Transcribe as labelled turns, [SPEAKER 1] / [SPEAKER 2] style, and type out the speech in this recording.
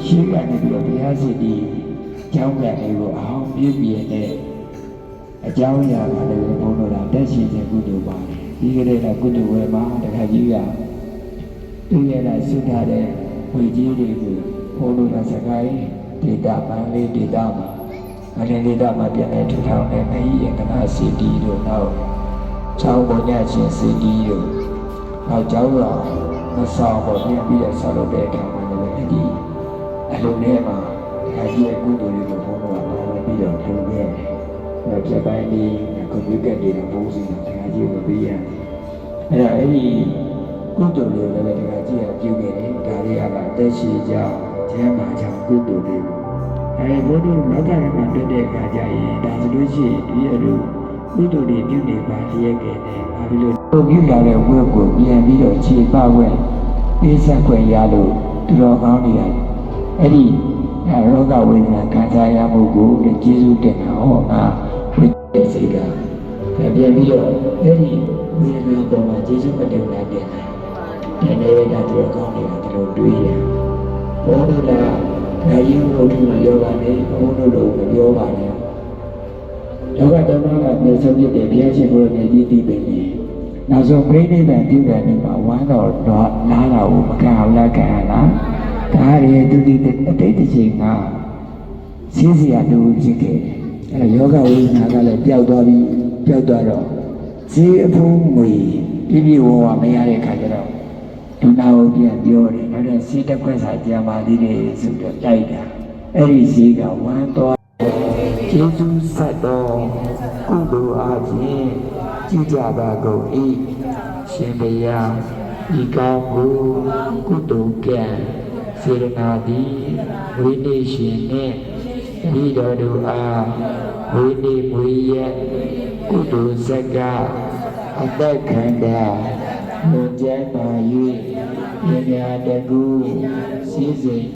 [SPEAKER 1] ရှိကနေပြီးတော့ဘုရားရှိခိုးကျောင်းကန်လေးကိုအောင်ပြည့်ပြည့်နဲ့အကြောင်းအရာကလည်းဘုန်းတော်ကတက်ရှိခြင်းကုသိုလ်ပါတယ်ဒီကလေးကကုသိုလ်ဝယ်မှာတခါကြီးကသူရတာစွတ်ထားတဲ့ဝေကြီးတွေကိုဘုန်းတော်ကစကိုင်းဒေတာမန္တလေးဒေတာမှာမန္တလေးဒေတာမှာပြန်လဲထူထောင်တဲ့မဟိယကနာစီတီတို့နောက်ချောင်းပေါ်ညချင်းစီတီတို့နောက်ကျောင်းတော်မဆောင်ပေါ်ပြန်ပြီးတော့ဆောက်လုပ်တဲ့အခါမှာလည်းဒီအလုံးထဲမှာအကြီးအကုသိုလ်တွေကိုဘုန်းတော်ကပါဝင်ပြီးတော့ထုံးခဲ့တယ်။နောက်ချက်ပိုင်းဒီကွန်ပျူတာတွေနဲ့ပုံစံတော့တရားကြီးကိုပြီးရတယ်။အဲ့ဒီကုသိုလ်တွေလည်းတရားကြီးကပြုခဲ့တယ်။ဒါတွေကတက်ရှိကြကျမ်းမာကြောင့်ကုသိုလ်တွေကိုဘုန်းတော်နောက်ကမှတက်တဲ့အခါကျရင်ဒါဆိုလို့ရှိရင်ဒီအလိုကုသိုလ်တွေပြုနေပါလျက်ခဲ့တယ်။အဲဒီလိုပြုလာတဲ့ဝတ်ကိုပြန်ပြီးတော့ခြေပဝဲပေးဆက်ခွင့်ရလို့သူတော်ကောင်းတွေအဲ့ဒီရောဂဝိညာဉ်ခံစားရမှုကိုကျေးဇူးတင်တာဟောဝိသေစိတ်ကပြန်ပြီးတော့အဲ့ဒီဝိညာဉ်ပေါ်မှာကျေးဇူးမတင်နိုင်တဲ့နေတာသူတော်ကောင်းတွေကဒီလိုတွေးရဘုန်းတော်ကဒါယုံလို့ဒီလိုပြောပါနဲ့ဘုန်းတော်တို့မပြောပါနဲ့လောကဓမ္မကမြေဆုံးပြတဲ့ဘုရားရှင်ကိုလည်းဒီတိပင်နေနောက်ဆုံးပြိဋိဘံပြုတယ်နေမှာဝမ်းတော်တော့နားတာကိုမကအောင်လက်ခံလားဒါရီသူဒီအတိတ်တစ်ချိန်ကစီးစရာတူဖြစ်ခဲ့တယ်အဲယောဂဝိညာဉ်ကလည်းပျောက်သွားပြီးပျောက်သွားတော့ဈေးအဖုံးငွေပြည့်ပြည့်ဝဝမရတဲ့ခါကျတော့ဒီနာကိုပြန်ပြောတယ်ဒါနဲ့စီးတစ်ခွက်စာကြံပါသေးတယ်ဆိုတော့တိုက်တာအဲ့ဒီဈေးကဝမ်းသွားကျေးဇူးဆက်တော်ကုသိုလ်အားဖြင့်ကြည်ကြပါကုန်၏ရှင်ဘုရားဤကောင်းမှုကုသိုလ်ကံစေရနာတိဝိနည်းရှင်နှင့်ဤတော်တို့အားဝိနည်းမွေရကုသိုလ်ဇက်ကအသက်ခန္ဓာမွန်ကျမ်းပါ၍ပညာတကူစည်းစိမ်